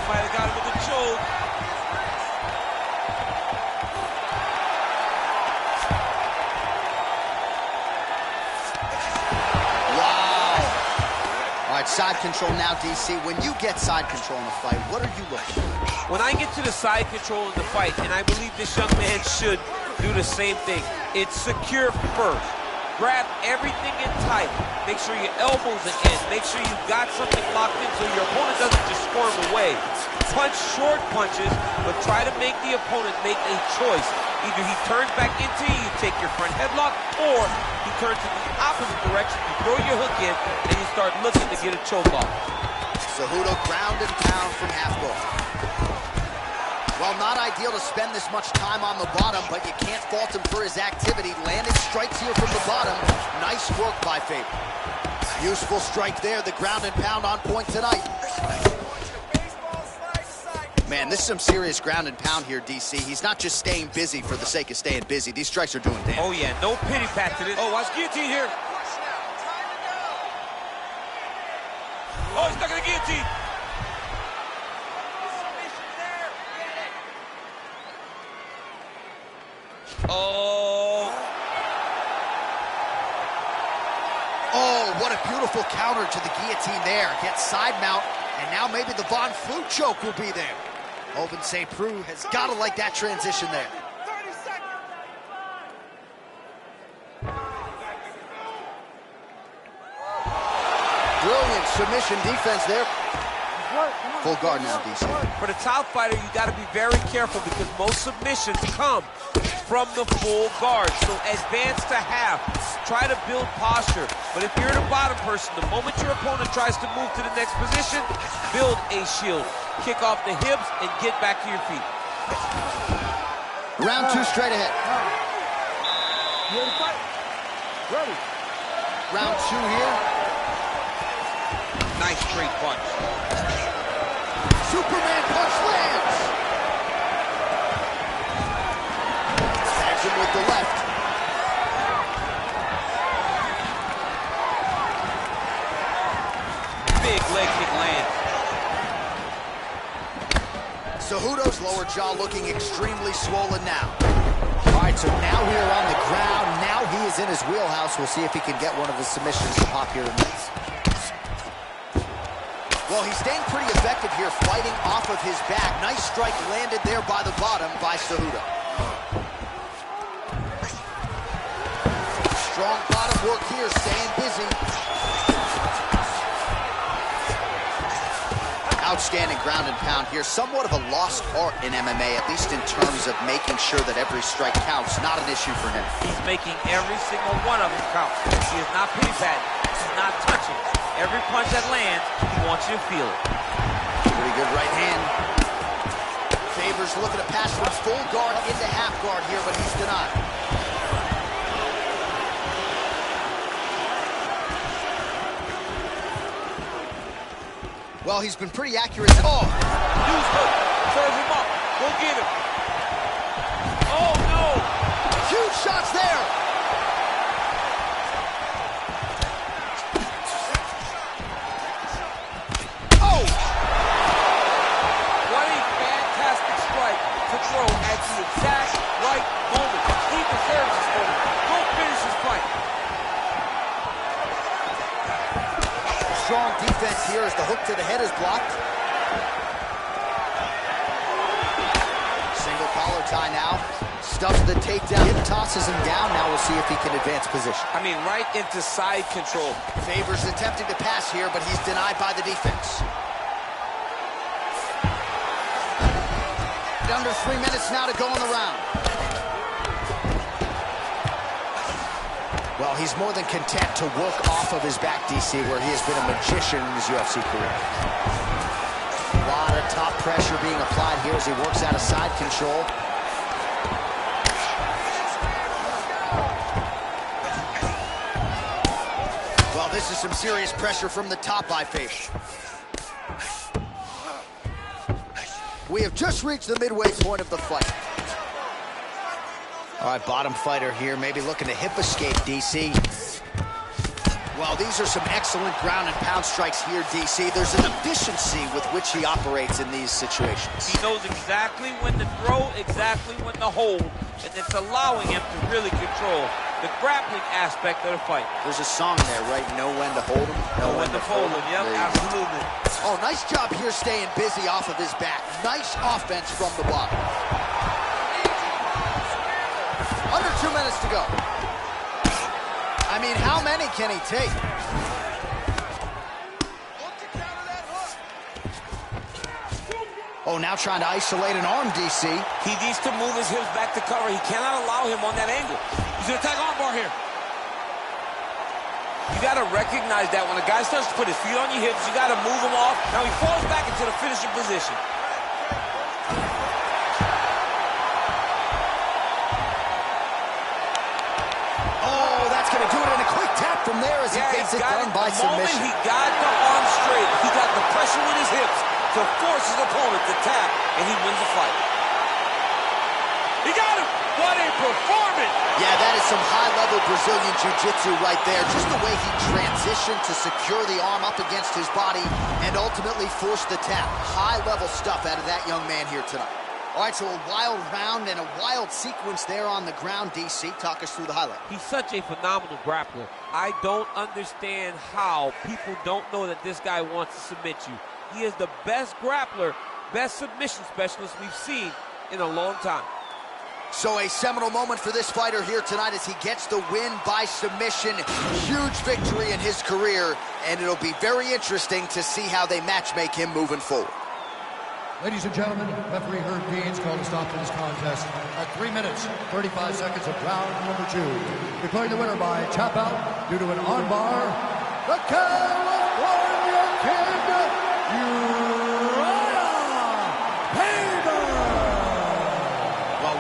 Might have got him with a choke. Wow. All right, side control now, DC. When you get side control in a fight, what are you looking for? When I get to the side control in the fight, and I believe this young man should do the same thing, it's secure first. Grab everything in tight. Make sure your elbows are in. Make sure you've got something locked in so your opponent doesn't just squirm away. Punch short punches, but try to make the opponent make a choice. Either he turns back into you take your front headlock, or he turns in the opposite direction, you throw your hook in, and you start looking to get a choke off. Cejudo ground and pound from half guard. Well, not ideal to spend this much time on the bottom, but you can't fault him for his activity. Landed strikes here from the bottom. Nice work by Faber. Useful strike there. The ground and pound on point tonight. Man, this is some serious ground and pound here, DC. He's not just staying busy for the sake of staying busy. These strikes are doing damage. Oh, yeah, no pity pat to this. Oh, watch guillotine here. Oh, he's stuck in the guillotine. Oh. Oh, what a beautiful counter to the guillotine there. Gets side mount, and now maybe the Von Flue choke will be there. Open St. Preux has got to like that transition there. 30 seconds. Brilliant submission defense there. Full guard now, DC. For the top fighter, you got to be very careful because most submissions come from the full guard. So advance to half. Try to build posture. But if you're the bottom person, the moment your opponent tries to move to the next position, build a shield. Kick off the hips and get back to your feet. Round two straight ahead. You ready to fight? Ready. Round two here. Nice straight punch. Superman punch lands. Tags him with the left. Big leg kick lands. Cejudo's lower jaw looking extremely swollen now. All right, so now we are on the ground. Now he is in his wheelhouse. We'll see if he can get one of the submissions to pop here tonight. Well, he's staying pretty effective here, fighting off of his back. Nice strike landed there by the bottom by Cejudo. Strong bottom work here, staying busy. Outstanding ground and pound here. Somewhat of a lost art in MMA, at least in terms of making sure that every strike counts. Not an issue for him. He's making every single one of them count. He is not pity-patting. He's not touching. Every punch that lands, he wants you to feel it. Pretty good right hand. Faber's looking to pass from full guard into half guard here, but he's denied. Well, he's been pretty accurate. Oh! Use hook. Serve him up. Go get him. Oh, no! Huge shots there! Oh! What a fantastic strike to throw at the exact right moment. He deserves this moment. Go finish his fight. strong defense here as the hook to the head is blocked. Single collar tie now. Stuffs the takedown, hip tosses him down. Now we'll see if he can advance position. I mean, right into side control. Favors attempting to pass here, but he's denied by the defense. Under 3 minutes now to go in the round. Well, he's more than content to work off of his back, DC, where he has been a magician in his UFC career. A lot of top pressure being applied here as he works out of side control. Well, this is some serious pressure from the top by Faber. We have just reached the midway point of the fight. All right, bottom fighter here, maybe looking to hip escape, DC. Well, these are some excellent ground and pound strikes here, DC. There's an efficiency with which he operates in these situations. He knows exactly when to throw, exactly when to hold, and it's allowing him to really control the grappling aspect of the fight. There's a song there, right? Know when to hold him, Know when to fold him. Yep, absolutely. Oh, nice job here staying busy off of his back. Nice offense from the bottom. Under 2 minutes to go. I mean, how many can he take? Oh, now trying to isolate an arm, DC. He needs to move his hips back to cover. He cannot allow him on that angle. He's going to attack armbar here. You got to recognize that when a guy starts to put his feet on your hips, you got to move him off. Now he falls back into the finishing position. Oh, that's going to do it in a quick tap from there as he gets it done by submission. The moment he got the arm straight, he got the pressure with his hips to force his opponent to tap, and he wins the fight. He got him! What a performance! Yeah, that is some high-level Brazilian Jiu-Jitsu right there. Just the way he transitioned to secure the arm up against his body and ultimately force the tap. High-level stuff out of that young man here tonight. All right, so a wild round and a wild sequence there on the ground. DC, talk us through the highlight. He's such a phenomenal grappler. I don't understand how people don't know that this guy wants to submit you. He is the best grappler, best submission specialist we've seen in a long time. So a seminal moment for this fighter here tonight as he gets the win by submission. Huge victory in his career, and it'll be very interesting to see how they matchmake him moving forward. Ladies and gentlemen, referee Herb Dean's called a stop to this contest at 3 minutes, 35 seconds of round number 2. Declaring the winner by tap out due to an armbar, the California Kid,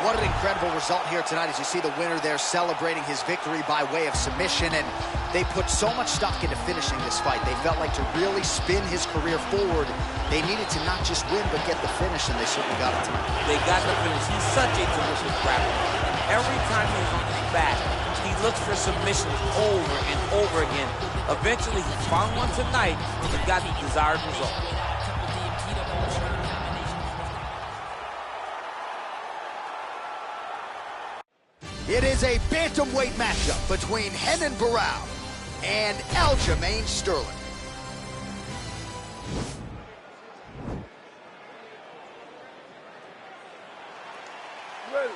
What an incredible result here tonight as you see the winner there celebrating his victory by way of submission, and they put so much stock into finishing this fight. They felt like to really spin his career forward, they needed to not just win but get the finish, and they certainly got it tonight. They got the finish. He's such a terrific grappler. Every time he's on his back, he looks for submissions over and over again. Eventually, he found one tonight and got the desired result. It is a bantamweight matchup between Renan Barão and Aljamain Sterling. Ready.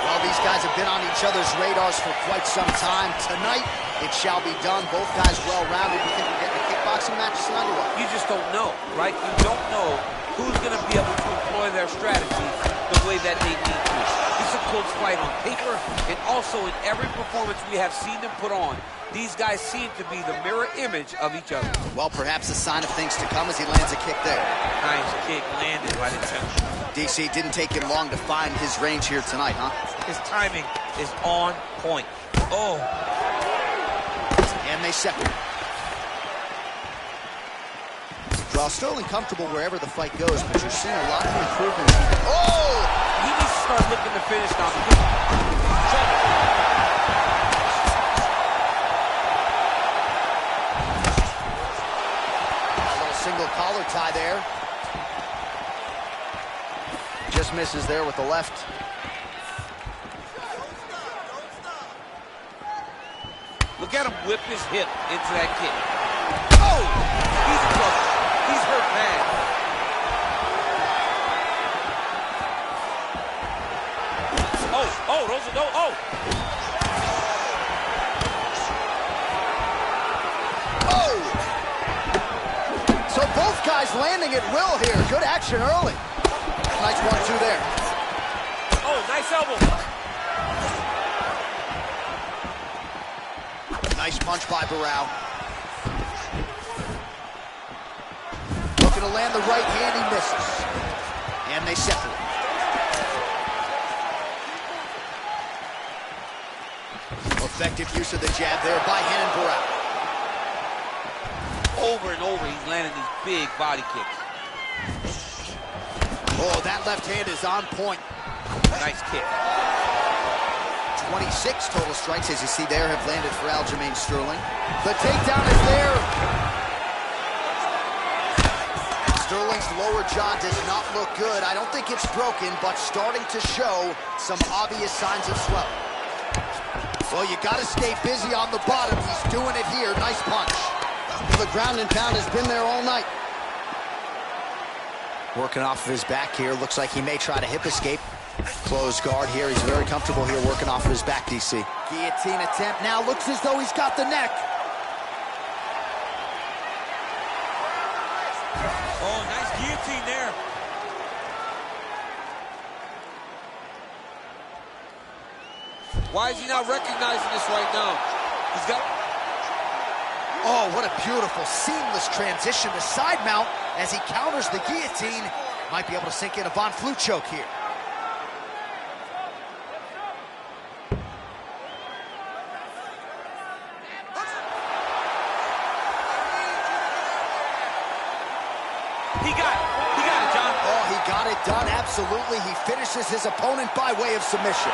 Well, these guys have been on each other's radars for quite some time. Tonight, it shall be done. Both guys well-rounded. You think we're getting a kickboxing match tonight or what? You just don't know, right? You don't know who's going to be able to employ their strategy the way that they need to. It's a close fight on paper, and also in every performance we have seen them put on. These guys seem to be the mirror image of each other. Well, perhaps a sign of things to come as he lands a kick there. Nice kick landed by the center. DC, didn't take him long to find his range here tonight, huh? His timing is on point. Oh. And they separate. Well, Sterling comfortable wherever the fight goes, but you're seeing a lot of improvement. Oh! He needs to start looking to finish now. A little single collar tie there. Just Just misses there with the left. Look at him whip his hip into that kick. Oh! He's in trouble. He's hurt bad. Oh, those are no. Oh! Oh! So both guys landing at will here. Good action early. Nice 1-2 there. Oh, nice elbow. Nice punch by Barao. Looking to land the right hand, he misses. And they separate. Effective use of the jab there by Renan Barao. Over and over, he's landing these big body kicks. Oh, that left hand is on point. Nice kick. 26 total strikes, as you see there, have landed for Aljamain Sterling. The takedown is there. Sterling's lower jaw does not look good. I don't think it's broken, but starting to show some obvious signs of swelling. Well, you got to stay busy on the bottom. He's doing it here. Nice punch. The ground and pound has been there all night. Working off of his back here. Looks like he may try to hip escape. Closed guard here. He's very comfortable here working off of his back, DC. Guillotine attempt now. Looks as though he's got the neck. Oh, nice guillotine there. Why is he not recognizing this right now? He's got... Oh, what a beautiful, seamless transition to side mount as he counters the guillotine. Might be able to sink in a Von Flue choke here. He got it, John. Oh, he got it done, absolutely. He finishes his opponent by way of submission.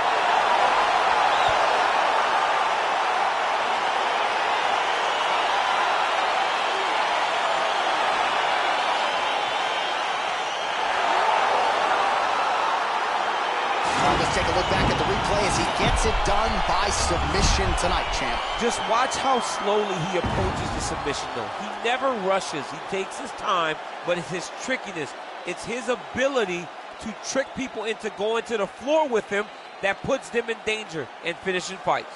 Let's take a look back at the replay as he gets it done by submission tonight, champ. Just watch how slowly he approaches the submission, though. He never rushes. He takes his time, but it's his trickiness. It's his ability to trick people into going to the floor with him that puts them in danger and finishing fights.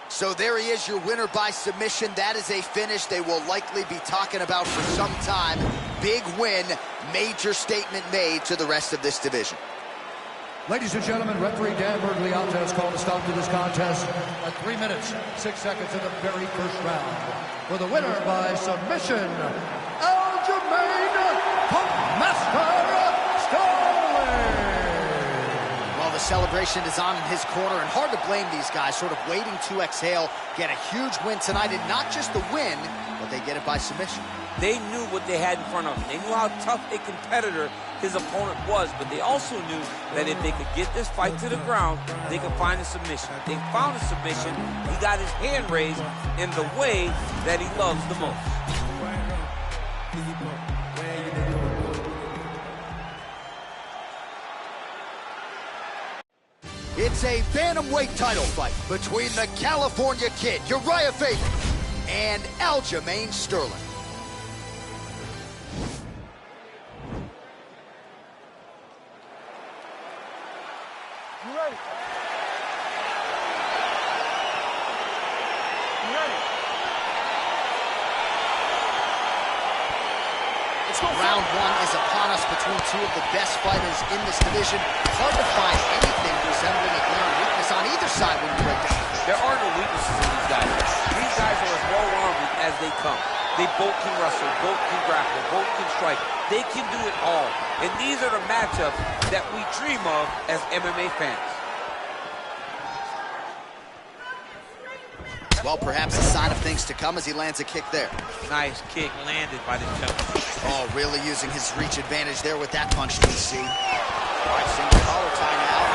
So there he is, your winner by submission. That is a finish they will likely be talking about for some time. Big win, major statement made to the rest of this division. Ladies and gentlemen, referee Dan Bergliata has called a stop to this contest at 3 minutes, 6 seconds of the very first round. For the winner by submission, Aljamain Sterling. Well, the celebration is on in his corner, and hard to blame these guys, sort of waiting to exhale, get a huge win tonight, and not just the win, but they get it by submission. They knew what they had in front of them. They knew how tough a competitor his opponent was, but they also knew that if they could get this fight to the ground, they could find a submission. They found a submission. He got his hand raised in the way that he loves the most. It's a Bantamweight title fight between the California Kid, Uriah Faber, and Aljamain Sterling. You ready? You ready? Round one is upon us between two of the best fighters in this division. Hard to find anything resembling a glaring weakness on either side when you break down. There are no weaknesses in these guys. These guys are as well-rounded as they come. They both can wrestle, both can grapple, both can strike. They can do it all. And these are the matchups that we dream of as MMA fans. Well, perhaps a sign of things to come as he lands a kick there. Nice kick landed by the gentleman. Oh, really using his reach advantage there with that punch, DC. All right, single collar tie now.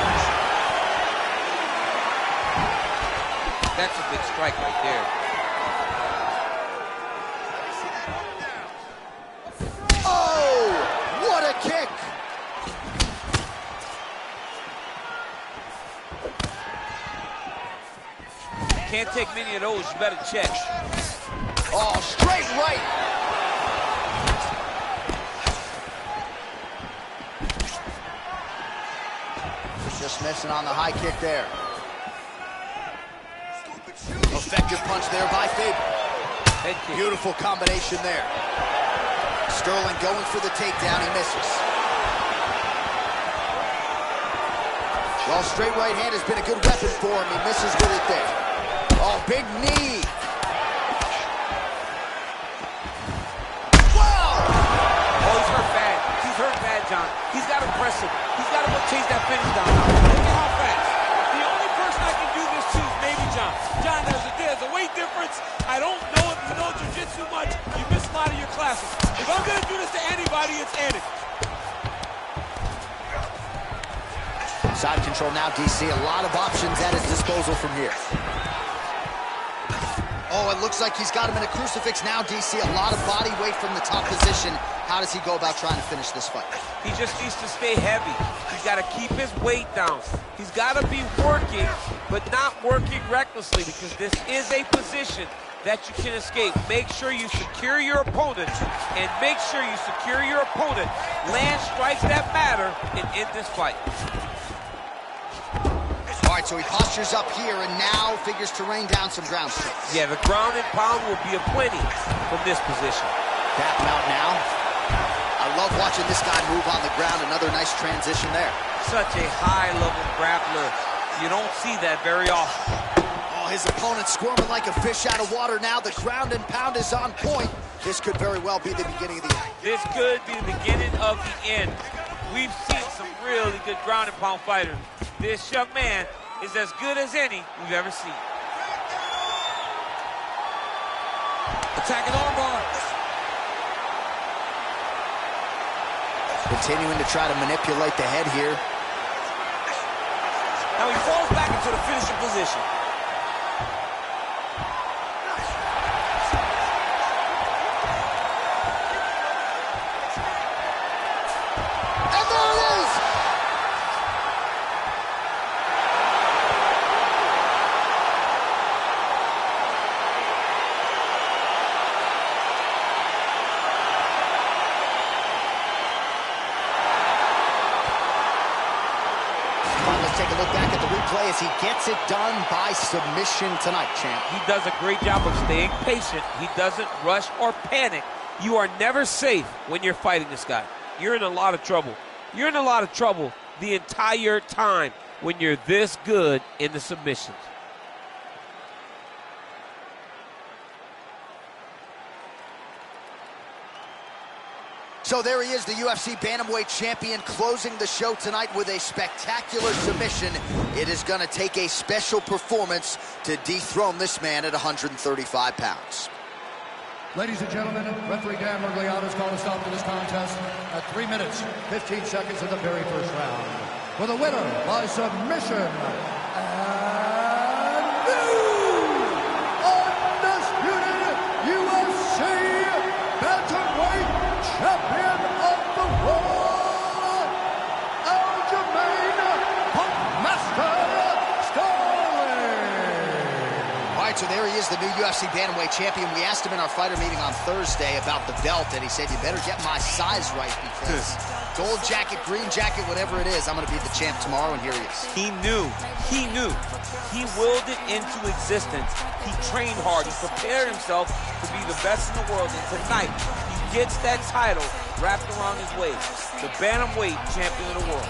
That's a big strike right there. Can't take many of those. You better check. Oh, straight right. Just missing on the high kick there. Effective punch there by Faber. Beautiful combination there. Sterling going for the takedown. He misses. Well, straight right hand has been a good weapon for him. He misses with it there. Oh, big knee. John. He's got to press him. He's got to go chase that finish down. Look at how fast. The only person I can do this to is maybe John. John, there's a weight difference. I don't know if you know jiu-jitsu much. You miss a lot of your classes. If I'm going to do this to anybody, it's Andy. Side control now, DC. A lot of options at his disposal from here. Oh, it looks like he's got him in a crucifix now, DC. A lot of body weight from the top position. How does he go about trying to finish this fight? He just needs to stay heavy. He's got to keep his weight down. He's got to be working, but not working recklessly, because this is a position that you can escape. Make sure you secure your opponent, and make sure you secure your opponent. Land strikes that matter and end this fight. All right, so he postures up here and now figures to rain down some ground strikes. Yeah, the ground and pound will be aplenty from this position. Tapping out now. I love watching this guy move on the ground. Another nice transition there. Such a high-level grappler. You don't see that very often. Oh, his opponent squirming like a fish out of water now. The ground and pound is on point. This could very well be the beginning of the end. This could be the beginning of the end. We've seen some really good ground and pound fighters. This young man is as good as any we've ever seen. Attacking armbar. Continuing to try to manipulate the head here. Now he falls back into the finishing position. And there it is! Take a look back at the replay as he gets it done by submission tonight, champ. He does a great job of staying patient. He doesn't rush or panic. You are never safe when you're fighting this guy. You're in a lot of trouble. You're in a lot of trouble the entire time when you're this good in the submissions. So there he is, the UFC Bantamweight champion, closing the show tonight with a spectacular submission. It is going to take a special performance to dethrone this man at 135 pounds. Ladies and gentlemen, referee Dan Mergliano has called a stop to this contest at 3 minutes, 15 seconds of the very first round. For the winner by submission, and new undisputed UFC Bantamweight champion of the world, Master Sterling. All right, so there he is, the new UFC Bantamweight champion. We asked him in our fighter meeting on Thursday about the belt, and he said, you better get my size right, because gold jacket, green jacket, whatever it is, I'm going to be the champ tomorrow, and here he is. He knew. He willed it into existence. He trained hard. He prepared himself to be the best in the world, and tonight, he gets that title wrapped around his waist. The Bantamweight champion of the world.